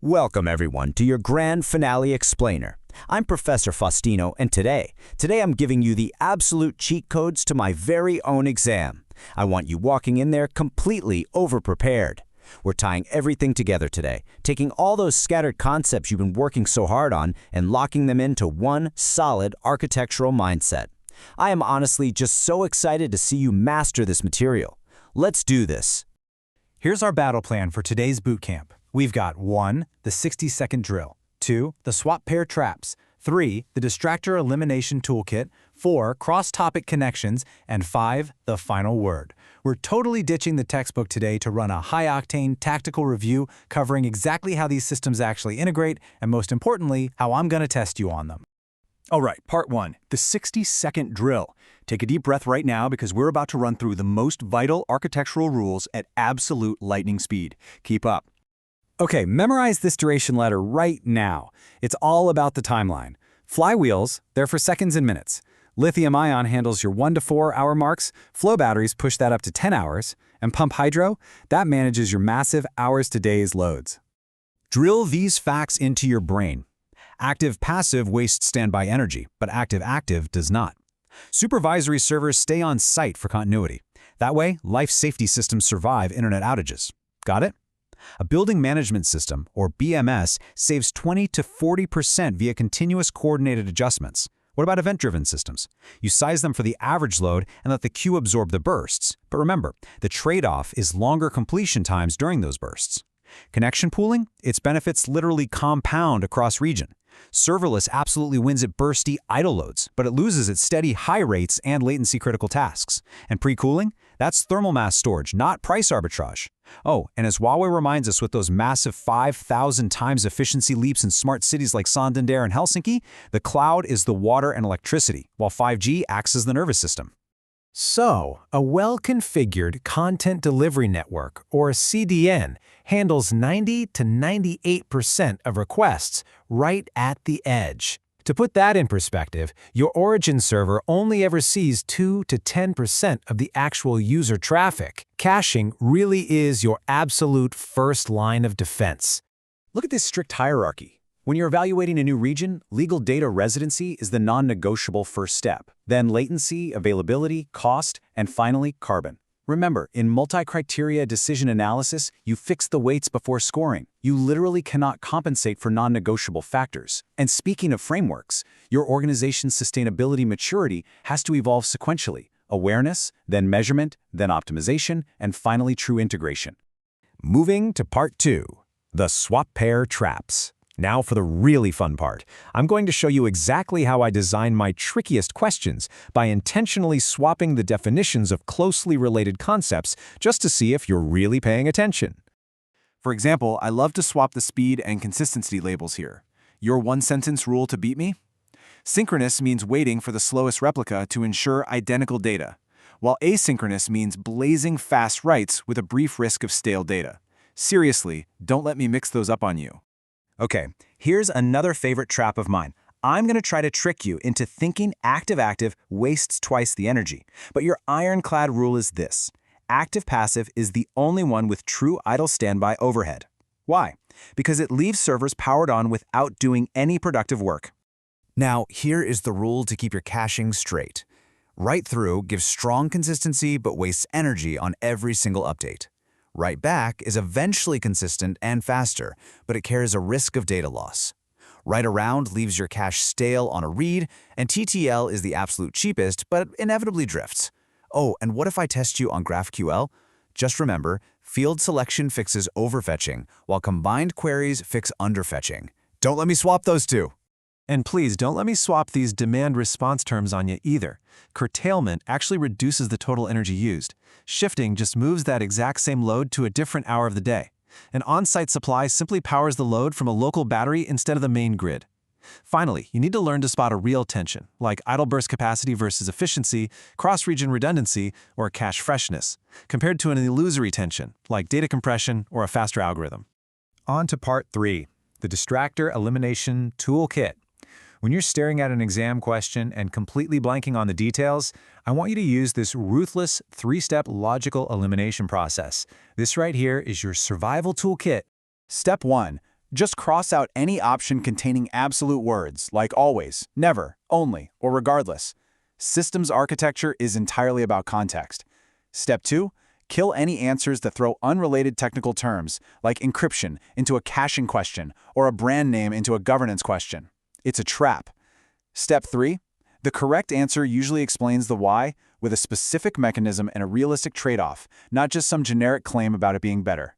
Welcome everyone to your Grand Finale Explainer. I'm Professor Faustino, and today I'm giving you the absolute cheat codes to my very own exam. I want you walking in there completely over-prepared. We're tying everything together today, taking all those scattered concepts you've been working so hard on and locking them into one solid architectural mindset. I am honestly just so excited to see you master this material. Let's do this. Here's our battle plan for today's boot camp. We've got 1. The 60-second drill, 2. The swap pair traps, 3. The distractor elimination toolkit, 4. Cross-topic connections, and 5. The final word. We're totally ditching the textbook today to run a high-octane tactical review covering exactly how these systems actually integrate and, most importantly, how I'm going to test you on them. All right, part 1, the 60-second drill. Take a deep breath right now because we're about to run through the most vital architectural rules at absolute lightning speed. Keep up. Okay, memorize this duration letter right now. It's all about the timeline. Flywheels, they're for seconds and minutes. Lithium-ion handles your 1 to 4 hour marks, flow batteries push that up to 10 hours, and pump hydro, that manages your massive hours to days loads. Drill these facts into your brain. Active-passive wastes standby energy, but active-active does not. Supervisory servers stay on site for continuity. That way, life safety systems survive internet outages. Got it? A building management system, or BMS, saves 20 to 40% via continuous coordinated adjustments. What about event-driven systems? You size them for the average load and let the queue absorb the bursts. But remember, the trade-off is longer completion times during those bursts. Connection pooling? Its benefits literally compound across region. Serverless absolutely wins at bursty idle loads, but it loses at steady high rates and latency-critical tasks. And pre-cooling? That's thermal mass storage, not price arbitrage. Oh, and as Huawei reminds us with those massive 5,000 times efficiency leaps in smart cities like Santander and Helsinki, the cloud is the water and electricity, while 5G acts as the nervous system. So, a well-configured content delivery network, or CDN, handles 90 to 98% of requests right at the edge. To put that in perspective, your origin server only ever sees 2 to 10% of the actual user traffic. Caching really is your absolute first line of defense. Look at this strict hierarchy. When you're evaluating a new region, legal data residency is the non-negotiable first step. Then latency, availability, cost, and finally, carbon. Remember, in multi-criteria decision analysis, you fix the weights before scoring. You literally cannot compensate for non-negotiable factors. And speaking of frameworks, your organization's sustainability maturity has to evolve sequentially. Awareness, then measurement, then optimization, and finally true integration. Moving to part 2, the swap pair traps. Now for the really fun part. I'm going to show you exactly how I design my trickiest questions by intentionally swapping the definitions of closely related concepts just to see if you're really paying attention. For example, I love to swap the speed and consistency labels here. Your one-sentence rule to beat me? Synchronous means waiting for the slowest replica to ensure identical data, while asynchronous means blazing fast writes with a brief risk of stale data. Seriously, don't let me mix those up on you. Okay, here's another favorite trap of mine. I'm going to try to trick you into thinking active-active wastes twice the energy. But your ironclad rule is this. Active-passive is the only one with true idle standby overhead. Why? Because it leaves servers powered on without doing any productive work. Now, here is the rule to keep your caching straight. Write through gives strong consistency but wastes energy on every single update. Write back is eventually consistent and faster, but it carries a risk of data loss. Write around leaves your cache stale on a read, and TTL is the absolute cheapest, but inevitably drifts. Oh, and what if I test you on GraphQL? Just remember, field selection fixes overfetching, while combined queries fix underfetching. Don't let me swap those two. And please don't let me swap these demand response terms on you either. Curtailment actually reduces the total energy used. Shifting just moves that exact same load to a different hour of the day. An on-site supply simply powers the load from a local battery instead of the main grid. Finally, you need to learn to spot a real tension, like idle burst capacity versus efficiency, cross-region redundancy, or cache freshness, compared to an illusory tension, like data compression or a faster algorithm. On to part 3, the distractor elimination toolkit. When you're staring at an exam question and completely blanking on the details, I want you to use this ruthless 3-step logical elimination process. This right here is your survival toolkit. Step 1. Just cross out any option containing absolute words, like always, never, only, or regardless. Systems architecture is entirely about context. Step 2. Kill any answers that throw unrelated technical terms, like encryption, into a caching question or a brand name into a governance question. It's a trap. Step 3. The correct answer usually explains the why with a specific mechanism and a realistic trade-off, not just some generic claim about it being better.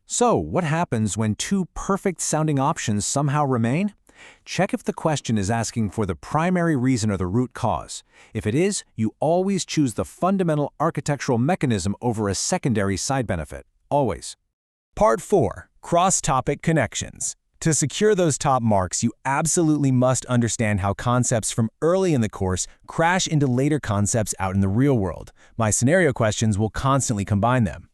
So, what happens when two perfect-sounding options somehow remain? Check if the question is asking for the primary reason or the root cause. If it is, you always choose the fundamental architectural mechanism over a secondary side benefit. Always. Part 4. Cross-topic connections. To secure those top marks, you absolutely must understand how concepts from early in the course crash into later concepts out in the real world. My scenario questions will constantly combine them.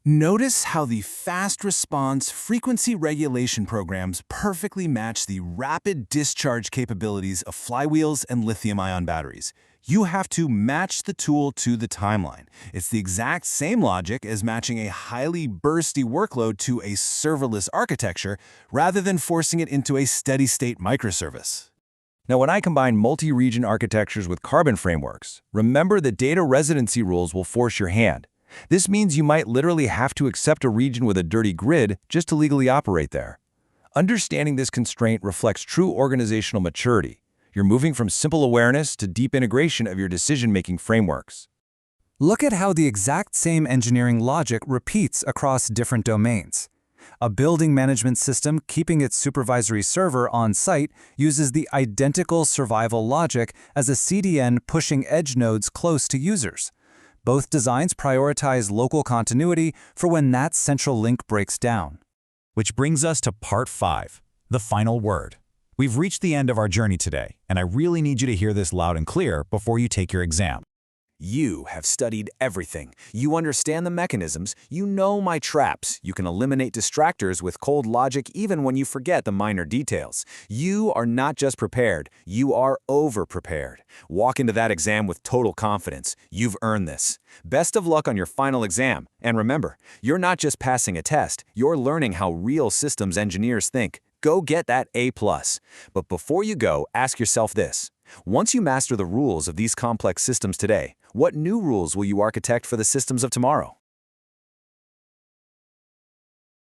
Notice how the fast response frequency regulation programs perfectly match the rapid discharge capabilities of flywheels and lithium-ion batteries. You have to match the tool to the timeline. It's the exact same logic as matching a highly bursty workload to a serverless architecture rather than forcing it into a steady-state microservice. Now, when I combine multi-region architectures with carbon frameworks, remember the data residency rules will force your hand. This means you might literally have to accept a region with a dirty grid just to legally operate there. Understanding this constraint reflects true organizational maturity. You're moving from simple awareness to deep integration of your decision-making frameworks. Look at how the exact same engineering logic repeats across different domains. A building management system keeping its supervisory server on site uses the identical survival logic as a CDN pushing edge nodes close to users. Both designs prioritize local continuity for when that central link breaks down. Which brings us to Part 5, the final word. We've reached the end of our journey today, and I really need you to hear this loud and clear before you take your exam. You have studied everything. You understand the mechanisms. You know my traps. You can eliminate distractors with cold logic even when you forget the minor details. You are not just prepared, you are over-prepared. Walk into that exam with total confidence. You've earned this. Best of luck on your final exam. And remember, you're not just passing a test, you're learning how real systems engineers think. Go get that A+. But before you go, ask yourself this. Once you master the rules of these complex systems today, what new rules will you architect for the systems of tomorrow?